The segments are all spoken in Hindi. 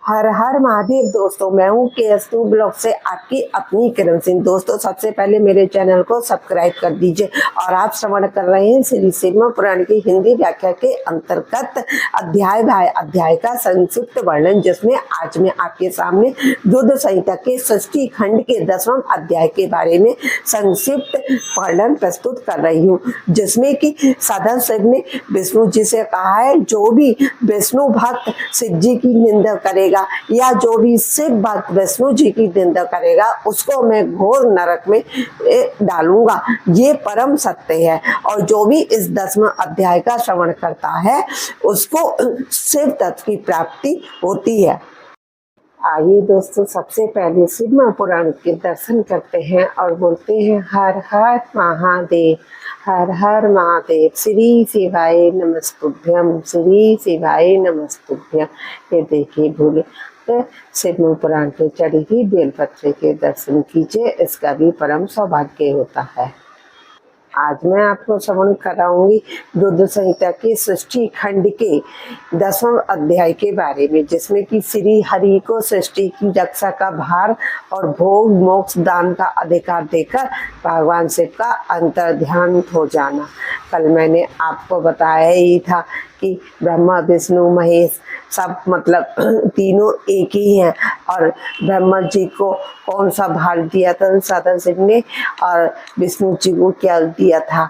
हर हर महादेव दोस्तों, मैं हूँ KS2 ब्लॉग से आपकी अपनी किरण सिंह। दोस्तों, सबसे पहले मेरे चैनल को सब्सक्राइब कर दीजिए और आप श्रवण कर रहे हैं श्री शिव पुराण की हिंदी व्याख्या के अंतर्गत अध्याय बाय अध्याय का संक्षिप्त वर्णन, जिसमें आज मैं आपके सामने रुद्र संहिता के षष्ठी खंड के 10वां अध्याय के बारे में संक्षिप्त वर्णन प्रस्तुत कर रही हूँ, जिसमें कि साधन शिव ने विष्णु जी से कहा है, जो भी विष्णु भक्त शिव जी की निंदा करेगा या जो भी शिव भक्त विष्णु जी की निंदा करेगा उसको मैं घोर नरक में डालूंगा। ये परम सत्य है और जो भी इस 10वां अध्याय का श्रवण करता है उसको शिव तत्व की प्राप्ति होती है। आइए दोस्तों, सबसे पहले शिव पुराण के दर्शन करते हैं और बोलते हैं हर हर महादेव, हर हर महादेव, श्री शिवाय नमस्तुभ्यम, श्री शिवाय नमस्तुभ्यम। ये देखिए भूले तो शिव पुराण के चढ़ी ही बेलपत्र के दर्शन कीजिए, इसका भी परम सौभाग्य होता है। आज मैं आपको श्रवण कराऊंगी रुद्र संहिता के षष्ठी खंड के 10वां अध्याय के बारे में, जिसमें कि श्री हरि को सृष्टि की रक्षा का भार और भोग मोक्ष दान का अधिकार देकर भगवान शिव का अंतर्ध्यान हो जाना। कल मैंने आपको बताया ही था कि ब्रह्मा विष्णु महेश सब मतलब तीनों एक ही हैं और ब्रह्मा जी को कौन सा भार दिया था साधन शिव ने और विष्णु जी को क्या दिया था।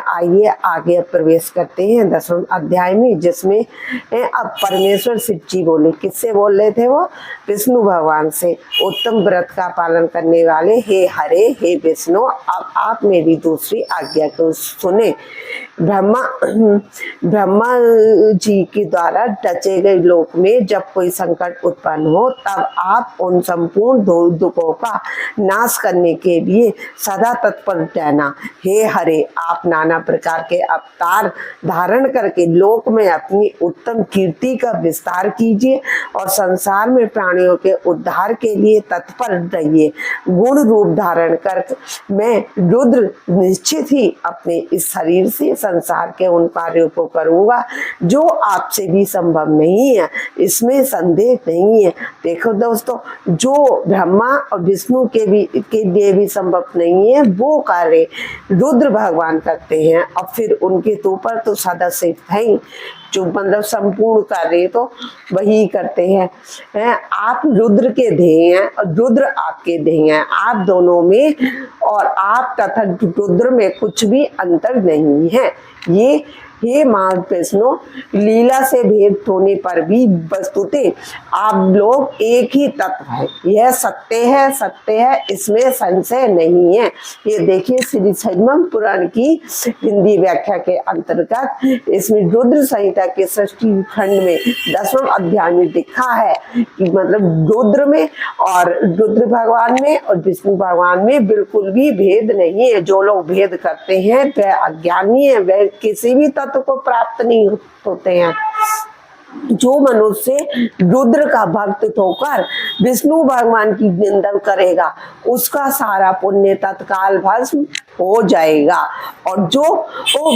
आइए आगे प्रवेश करते हैं 10वें अध्याय में, जिसमें अब परमेश्वर शिव जी बोले। किससे बोल रहे थे वो? विष्णु भगवान से। उत्तम व्रत का पालन करने वाले हे हरे, हे विष्णु, अब आप मेरी दूसरी आज्ञा को सुने। ब्रह्मा जी के द्वारा रचे गए लोक में जब कोई संकट उत्पन्न हो तब आप उन संपूर्ण दुखों का नाश करने के लिए सदा तत्पर रहना। हे हरे, आप नाना प्रकार के अवतार धारण करके लोक में अपनी उत्तम कीर्ति का विस्तार कीजिए और संसार में प्राणियों के उद्धार के लिए तत्पर रहिए। गुण रूप धारण कर मैं रुद्र निश्चित ही अपने इस शरीर से संसार के उन कार्यों को करूंगा जो आपसे भी संभव नहीं है, इसमें संदेह नहीं है। देखो दोस्तों, जो ब्रह्मा और विष्णु के लिए भी संभव नहीं है वो कार्य रुद्र भगवान करते हैं और फिर उनके ऊपर तो सदा से है जो मतलब संपूर्ण कार्य तो वही करते हैं। आप रुद्र के ध्येय हैं और रुद्र आपके ध्येय हैं, आप दोनों में और आप तथा रुद्र में कुछ भी अंतर नहीं है। ये हे विष्णु, लीला से भेद होने पर भी वस्तुतः आप लोग एक ही तत्व है। यह सत्य है, सत्य है, इसमें संशय नहीं है। ये देखिए श्री शिव पुराण की हिंदी व्याख्या के अंतर्गत इसमें रुद्र संहिता के षष्ठी खंड में 10वां अध्याय में लिखा है कि मतलब रुद्र में और रुद्र भगवान में और विष्णु भगवान में बिल्कुल भी भेद नहीं है। जो लोग भेद करते हैं वह अज्ञानी है, वह किसी भी तत्व को प्राप्त नहीं होते हैं। जो मनुष्य रुद्र का भक्त होकर विष्णु भगवान की निंदा करेगा उसका सारा पुण्य तत्काल भस्म हो जाएगा और जो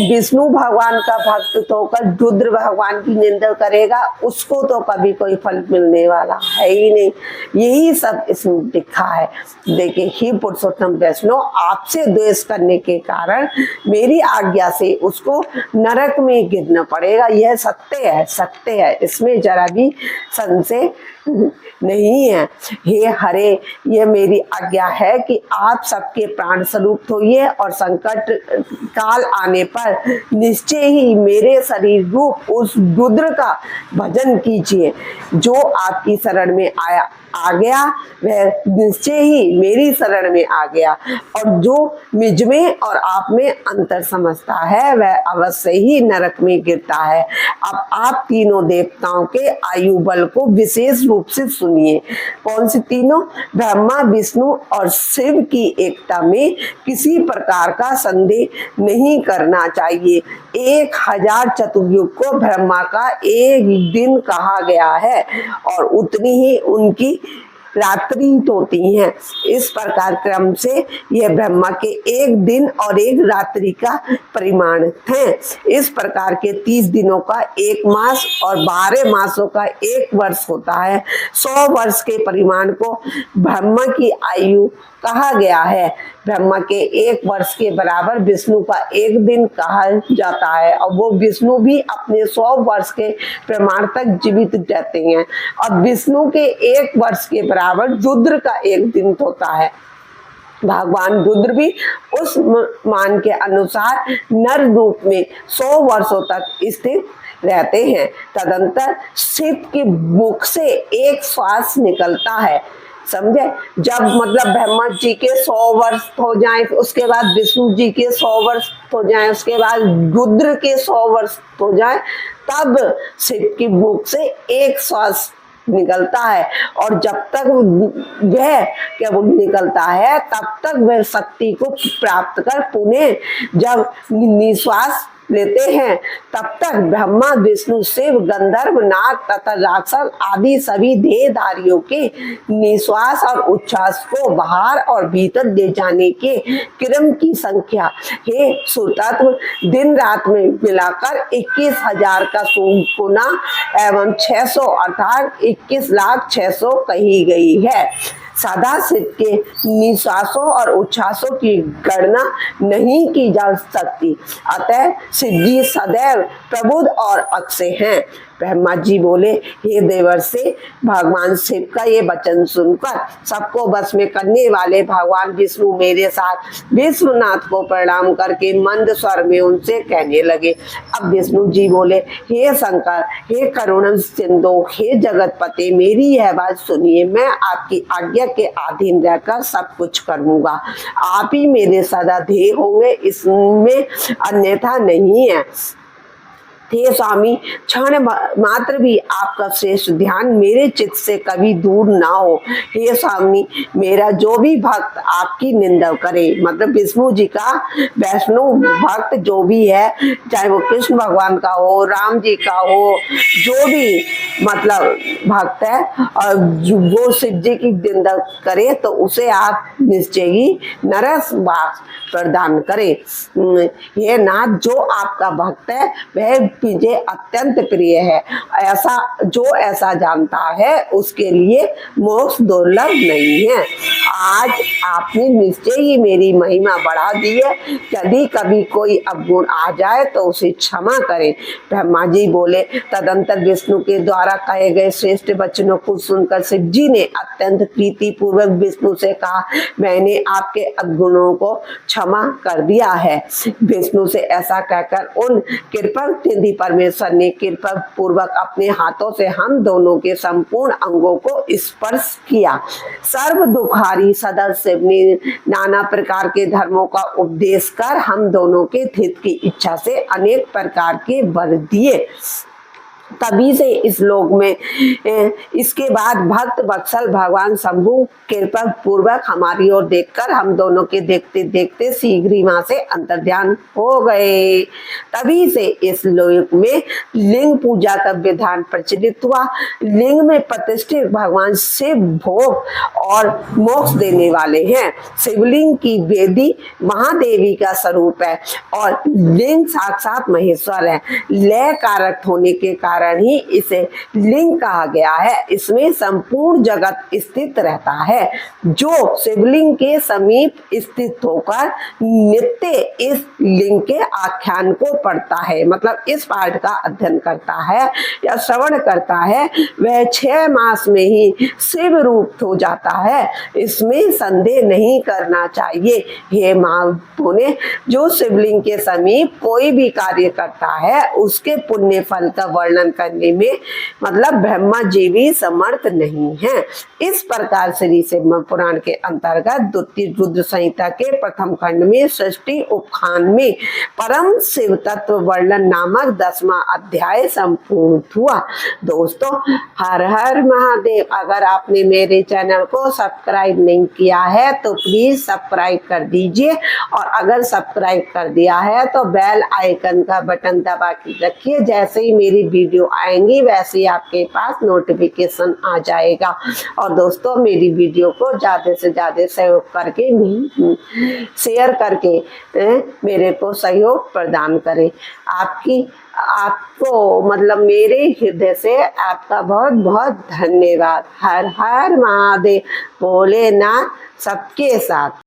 विष्णु भगवान का भक्त होकर रुद्र भगवान की निंदा करेगा उसको तो कभी कोई फल मिलने वाला है ही नहीं। यही सब इसमें लिखा है। देखिए, हे पुरुषोत्तम वैष्णव, आपसे द्वेष करने के कारण मेरी आज्ञा से उसको नरक में गिरना पड़ेगा। यह सत्य है, सत्य है, इसमें जरा भी संशय नहीं है। हे हरे, यह मेरी आज्ञा है कि आप सबके प्राण स्वरूप होइए और संकट काल आने पर निश्चय ही मेरे शरीर रूप उस रुद्र का भजन कीजिए। जो आपकी शरण में आ गया वह निश्चय ही मेरी शरण में आ गया और जो मुझ में और आप में अंतर समझता है वह अवश्य ही नरक में गिरता है। अब आप तीनों देवताओं के आयु बल को विशेष रूप से सुनिए। कौन से तीनों? ब्रह्मा, विष्णु और शिव की एकता में किसी प्रकार का संदेह नहीं करना चाहिए। 1000 चतुर्युग को ब्रह्मा का एक दिन कहा गया है और उतनी ही उनकी रात्रि होती हैं। इस प्रकार क्रम से यह ब्रह्मा के एक दिन और एक रात्रि का परिमाण है। इस प्रकार के 30 दिनों का एक मास और 12 मासों का एक वर्ष होता है। 100 वर्ष के परिमाण को ब्रह्मा की आयु कहा गया है। ब्रह्मा के एक वर्ष के बराबर विष्णु का एक दिन कहा जाता है और वो विष्णु भी अपने 100 वर्ष के प्रमाण तक जीवित रहते हैं। और विष्णु के एक वर्ष के बराबर रुद्र का एक दिन होता है। भगवान रुद्र भी उस मान के अनुसार नर रूप में 100 वर्षों तक स्थित रहते हैं। तदंतर शिव के मुख से एक श्वास निकलता है, समझे। जब मतलब ब्रह्मा जी के 100 वर्ष हो जाए, उसके बाद विष्णु जी के 100 वर्ष हो जाए, उसके बाद रुद्र के 100 वर्ष हो जाए, तब शिव की मुख से एक श्वास निकलता है। और जब तक वह क्या वो निकलता है, तब तक वह शक्ति को प्राप्त कर पुनः जब निश्वास लेते हैं, तब तक ब्रह्मा विष्णु शिव गंधर्व नाग तथा राक्षस आदि सभी देहधारियों के निश्वास और उच्छ्वास को बाहर और भीतर ले जाने के क्रम की संख्या हे सुतत्व दिन रात में मिलाकर 21,000 का गुना एवं 600 अर्थात 21,600,000 कही गई है। सदाशिव के निश्वासों और उच्छ्वासों की गणना नहीं की जा सकती, अतः शिव जी सदैव प्रबुद्ध और अक्षय हैं। ब्रह्मा जी बोले, हे देवर्षि, भगवान शिव का ये वचन सुनकर सबको बस में करने वाले भगवान विष्णु मेरे साथ विश्वनाथ को प्रणाम करके मंद स्वर में उनसे कहने लगे। अब विष्णु जी बोले, हे शंकर, हे करुण सिंधु, हे जगतपते, मेरी यह बात सुनिए। मैं आपकी आज्ञा के अधीन रहकर सब कुछ करूंगा। आप ही मेरे सदा ध्येय होंगे, इसमें अन्यथा नहीं है। हे स्वामी, क्षण मात्र भी आपका श्रेष्ठ ध्यान मेरे चित्त से कभी दूर ना हो। हे स्वामी, मेरा जो भी भक्त आपकी निंदा करे, मतलब विष्णु जी का वैष्णव भक्त जो भी है, चाहे वो कृष्ण भगवान का हो, राम जी का हो, जो भी मतलब भक्त है और वो शिव जी की निंदा करे, तो उसे आप निश्चय ही नरक वास प्रदान करें। हे नाथ, जो आपका भक्त है वह मुझे अत्यंत प्रिय है। ऐसा जानता है, उसके लिए मोक्ष दुर्लभ नहीं है। आज आपने निश्चय ही मेरी महिमा बढ़ा दी है। यदि कभी कोई अवगुण आ जाए तो उसे क्षमा करें। ब्रह्मा जी बोले। तदंतर विष्णु के द्वारा कहे गए श्रेष्ठ वचनों को सुनकर शिव जी ने अत्यंत प्रीति पूर्वक विष्णु से कहा, मैंने आपके अवगुणों को क्षमा कर दिया है। विष्णु से ऐसा कहकर उन कृपक निधि परमेश्वर ने कृपा पूर्वक अपने हाथों से हम दोनों के संपूर्ण अंगों को स्पर्श किया। सर्व दुखारी सदा शिव ने नाना प्रकार के धर्मों का उपदेश कर हम दोनों के हित की इच्छा से अनेक प्रकार के वर दिए। तभी से इस लोक में इसके बाद भक्त वत्सल भगवान शंभु कृपा पूर्वक हमारी ओर देखकर हम दोनों के देखते देखते शीघ्र ही वहां से अंतर्ध्यान हो गए। तभी से इस लोक में लिंग पूजा का विधान प्रचलित हुआ। लिंग में प्रतिष्ठित भगवान शिव भोग और मोक्ष देने वाले हैं। शिवलिंग की वेदी महादेवी का स्वरूप है और लिंग साक्षात महेश्वर है। लय कारक होने के कारण ही इसे लिंग कहा गया है। इसमें संपूर्ण जगत स्थित रहता है। जो शिवलिंग के समीप स्थित होकर नित्य इस लिंग के आख्यान को पढ़ता है, मतलब इस पाठ का अध्ययन करता है या श्रवण करता है, वह 6 मास में ही शिव रूप हो जाता है। इसमें संदेह नहीं करना चाहिए। हे महात्माओं ने, जो शिवलिंग के समीप कोई भी कार्य करता है उसके पुण्य फल का वर्णन करने में मतलब ब्रह्मा जी भी समर्थ नहीं है। इस प्रकार श्री शिव पुराण के अंतर्गत द्वितीय रुद्र संहिता के प्रथम खंड में सृष्टि उपखान में परम शिव तत्व वर्णन नामक 10वां अध्याय संपूर्ण हुआ। दोस्तों, हर हर महादेव। अगर आपने मेरे चैनल को सब्सक्राइब नहीं किया है तो प्लीज सब्सक्राइब कर दीजिए, और अगर सब्सक्राइब कर दिया है तो बेल आइकन का बटन दबा के रखिए। जैसे ही मेरी वीडियो वीडियो आएंगी वैसे ही आपके पास नोटिफिकेशन आ जाएगा। और दोस्तों मेरी वीडियो को ज़्यादा से ज़्यादा सहयोग करके शेयर करके मेरे को सहयोग प्रदान करें। आपको मतलब मेरे हृदय से आपका बहुत बहुत धन्यवाद। हर हर महादेव, भोलेनाथ सबके साथ।